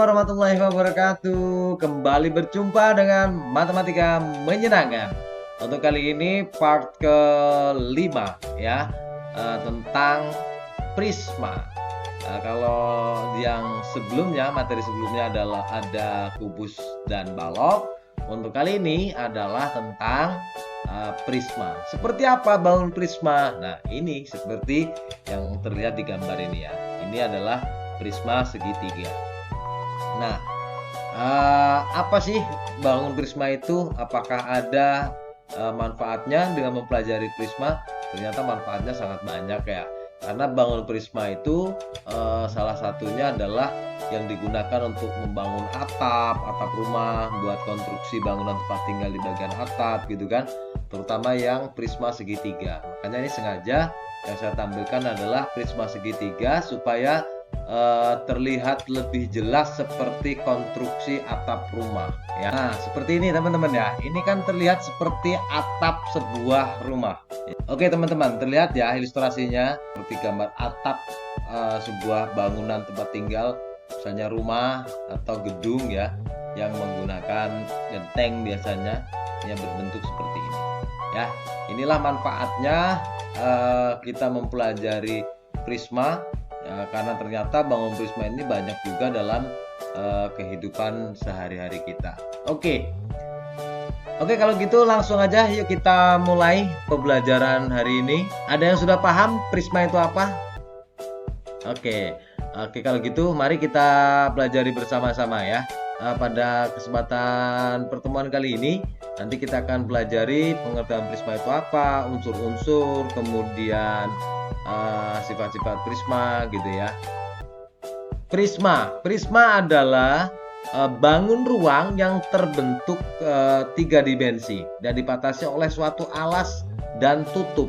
warahmatullahi wabarakatuh. Kembali berjumpa dengan Matematika Menyenangkan. Untuk kali ini part kelima ya, tentang prisma. Kalau yang sebelumnya, materi sebelumnya adalah ada kubus dan balok. Untuk kali ini adalah tentang prisma. Seperti apa bangun prisma? Nah, ini seperti yang terlihat di gambar ini ya. Ini adalah prisma segitiga. Nah, apa sih bangun prisma itu? Apakah ada manfaatnya dengan mempelajari prisma? Ternyata manfaatnya sangat banyak ya. Karena bangun prisma itu salah satunya adalah yang digunakan untuk membangun atap rumah, buat konstruksi bangunan tempat tinggal di bagian atap gitu kan. Terutama yang prisma segitiga. Makanya ini sengaja yang saya tampilkan adalah prisma segitiga supaya terlihat lebih jelas seperti konstruksi atap rumah ya. Nah, seperti ini teman-teman ya. Ini kan terlihat seperti atap sebuah rumah. Oke teman-teman, terlihat ya ilustrasinya seperti gambar atap sebuah bangunan tempat tinggal, misalnya rumah atau gedung ya, yang menggunakan genteng biasanya yang berbentuk seperti ini ya. Inilah manfaatnya kita mempelajari prisma ya, karena ternyata bangun prisma ini banyak juga dalam kehidupan sehari-hari kita. Oke, kalau gitu langsung aja yuk kita mulai pembelajaran hari ini. Ada yang sudah paham prisma itu apa? Oke, kalau gitu mari kita pelajari bersama-sama ya. Pada kesempatan pertemuan kali ini nanti kita akan pelajari pengertian prisma itu apa, unsur-unsur, kemudian sifat-sifat prisma gitu ya. Prisma adalah bangun ruang yang terbentuk tiga dimensi dan dibatasi oleh suatu alas dan tutup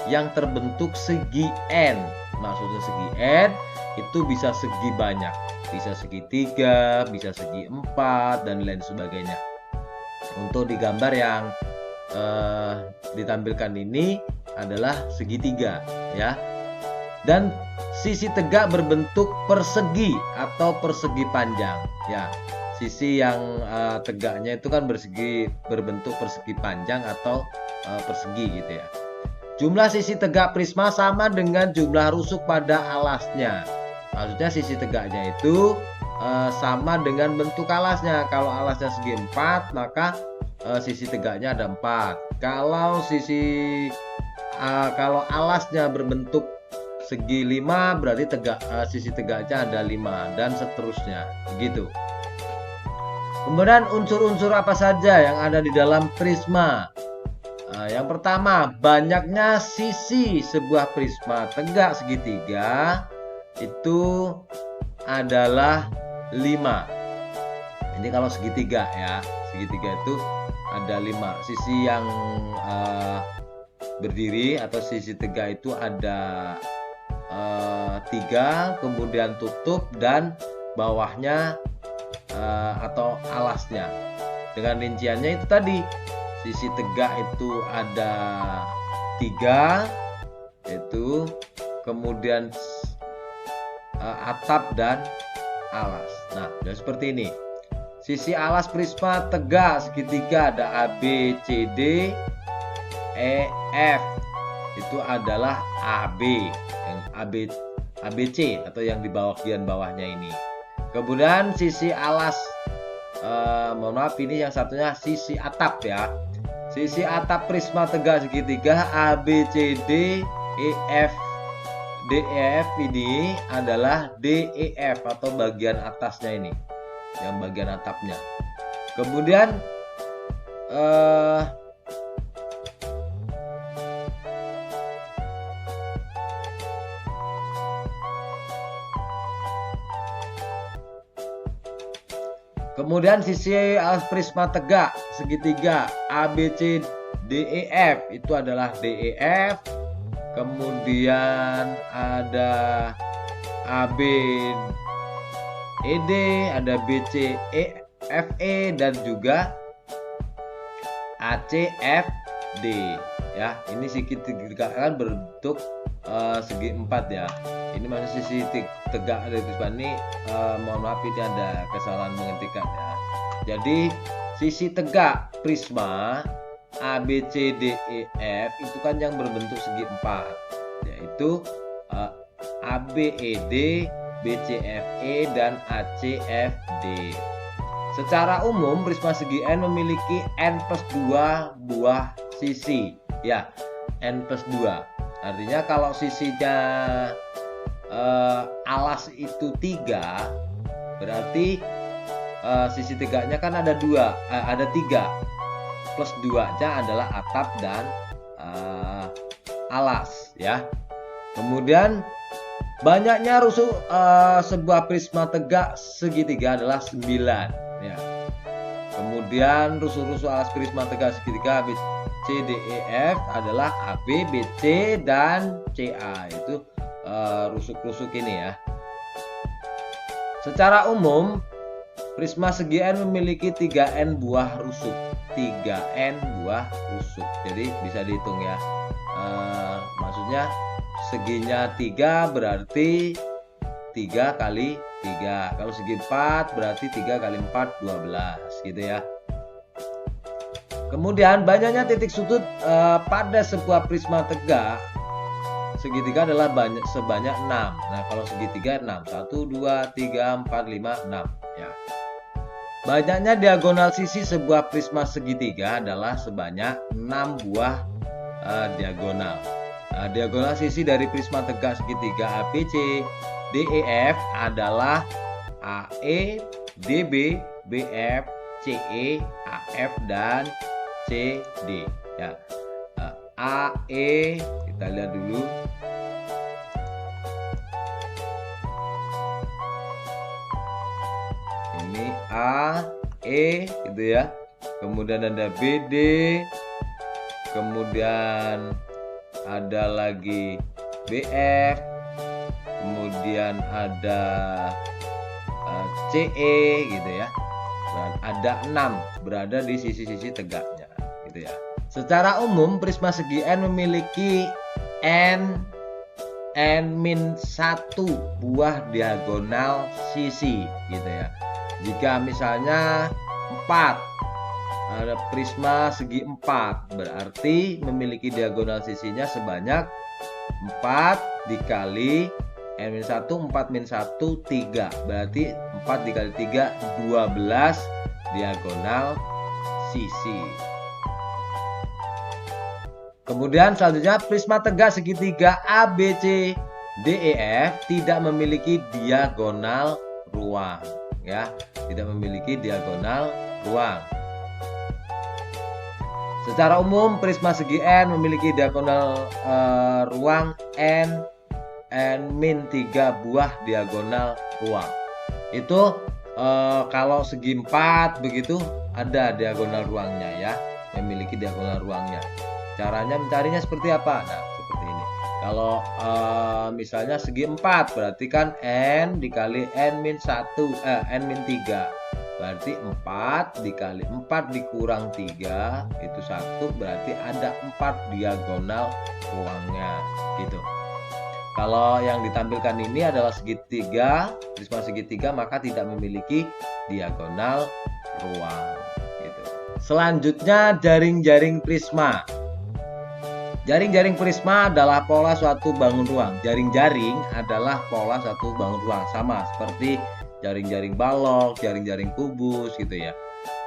yang terbentuk segi N. Maksudnya segi N itu bisa segi banyak, bisa segitiga, bisa segi 4 dan lain sebagainya. Untuk di gambar yang ditampilkan ini adalah segitiga ya. Dan sisi tegak berbentuk persegi atau persegi panjang ya. Sisi yang tegaknya itu kan berbentuk persegi panjang atau persegi gitu ya. Jumlah sisi tegak prisma sama dengan jumlah rusuk pada alasnya. Maksudnya sisi tegaknya itu sama dengan bentuk alasnya. Kalau alasnya segi 4, maka sisi tegaknya ada 4. Kalau alasnya berbentuk segi 5, berarti sisi tegaknya ada 5 dan seterusnya begitu. Kemudian unsur-unsur apa saja yang ada di dalam prisma? Yang pertama, banyaknya sisi sebuah prisma tegak segitiga itu adalah 5. Ini kalau segitiga ya, segitiga itu ada 5. Sisi yang berdiri atau sisi tegak itu ada 3, kemudian tutup dan bawahnya atau alasnya. Dengan rinciannya itu tadi, sisi tegak itu ada 3, itu kemudian atap dan alas. Nah, dan seperti ini. Sisi alas prisma tegak segitiga ada A, B, C, D, E, F. Itu adalah AB, yang ABC atau yang di bagian bawahnya ini. Kemudian sisi alas, mohon maaf ini yang satunya sisi atap ya. Sisi atap prisma tegak segitiga A, B, C, D, E, F, D, E, F ini adalah D, E, F atau bagian atasnya ini, yang bagian atapnya. Kemudian Kemudian sisi alas prisma tegak segitiga A, B, C, D, E, F itu adalah D, E, F. Kemudian ada A, B, E, D, ada B, C, E, F, E dan juga A, C, F, D ya. Ini segitiga kan berbentuk segi 4 ya. Ini masih sisi tegak dari prisma ini, mohon maaf ini ada kesalahan mengetikkan ya. Jadi sisi tegak prisma ABCDEF itu kan yang berbentuk segi 4, yaitu ABED, BCFE, dan ACFD. Secara umum prisma segi N memiliki N plus 2 buah sisi ya, N plus 2. Artinya kalau sisinya alas itu 3, berarti sisi tegaknya kan ada 3, plus 2-nya adalah atap dan alas ya. Kemudian banyaknya rusuk sebuah prisma tegak segitiga adalah 9 ya. Kemudian rusuk-rusuk alas prisma tegak segitiga ABCDEF adalah AB, BC, dan CA. Itu rusuk-rusuk ini ya. Secara umum prisma segi N memiliki 3N buah rusuk. 3N buah rusuk. Jadi bisa dihitung ya. Maksudnya seginya 3 berarti 3 kali 3. Kalau segi 4 berarti 3 kali 4 12 gitu ya. Kemudian banyaknya titik sudut pada sebuah prisma tegak segitiga adalah sebanyak 6. Nah, kalau segitiga 6. 1 2 3 4 5 6 ya. Banyaknya diagonal sisi sebuah prisma segitiga adalah sebanyak 6 buah diagonal. Diagonal sisi dari prisma tegak segitiga ABC DEF adalah AE, DB, BF, CE, AF, dan CD ya. AE kita lihat dulu. Ini A, E gitu ya. Kemudian ada BD, kemudian ada lagi BF, kemudian ada CE gitu ya. Ada 6 berada di sisi-sisi tegaknya gitu ya. Secara umum prisma segi N memiliki N-1 buah diagonal sisi gitu ya. Jika misalnya 4 ada prisma segi 4 berarti memiliki diagonal sisinya sebanyak 4 dikali N-1, 4-1, 3. Berarti 4 dikali 3 12 diagonal sisi. Kemudian selanjutnya prisma tegak segitiga ABCDEF tidak memiliki diagonal ruang ya, tidak memiliki diagonal ruang. Secara umum prisma segi N memiliki diagonal ruang N-3 buah diagonal ruang. Itu kalau segi 4 begitu ada diagonal ruangnya ya, memiliki diagonal ruangnya. Caranya mencarinya seperti apa? Nah, seperti ini. Kalau misalnya segi 4 berarti kan N dikali N-1, N-3. Berarti 4 dikali 4 dikurang 3 itu 1, berarti ada 4 diagonal ruangnya gitu. Kalau yang ditampilkan ini adalah segitiga, prisma segitiga, maka tidak memiliki diagonal ruang gitu. Selanjutnya jaring-jaring prisma. Jaring-jaring prisma adalah pola suatu bangun ruang. Jaring-jaring adalah pola suatu bangun ruang, sama seperti jaring-jaring balok, jaring-jaring kubus gitu ya.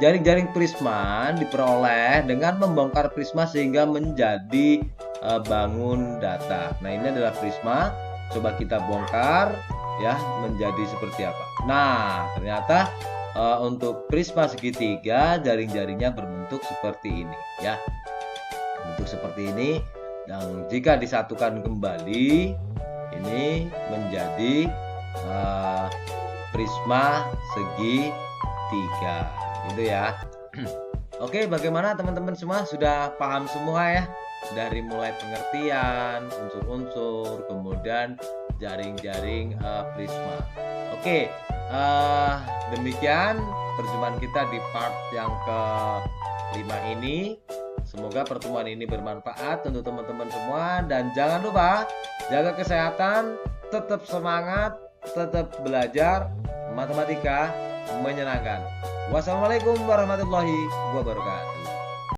Jaring-jaring prisma diperoleh dengan membongkar prisma sehingga menjadi bangun datar. Nah, ini adalah prisma. Coba kita bongkar ya, menjadi seperti apa. Nah, ternyata untuk prisma segitiga jaring-jaringnya berbentuk seperti ini ya. Bentuk seperti ini, dan jika disatukan kembali ini menjadi prisma segitiga gitu ya. Oke, bagaimana teman-teman semua, sudah paham semua ya, dari mulai pengertian unsur-unsur kemudian jaring-jaring prisma. Oke, demikian perjumpaan kita di part yang ke-5 ini. Semoga pertemuan ini bermanfaat untuk teman-teman semua, dan jangan lupa jaga kesehatan, tetap semangat, tetap belajar. Matematika menyenangkan. Wassalamualaikum warahmatullahi wabarakatuh.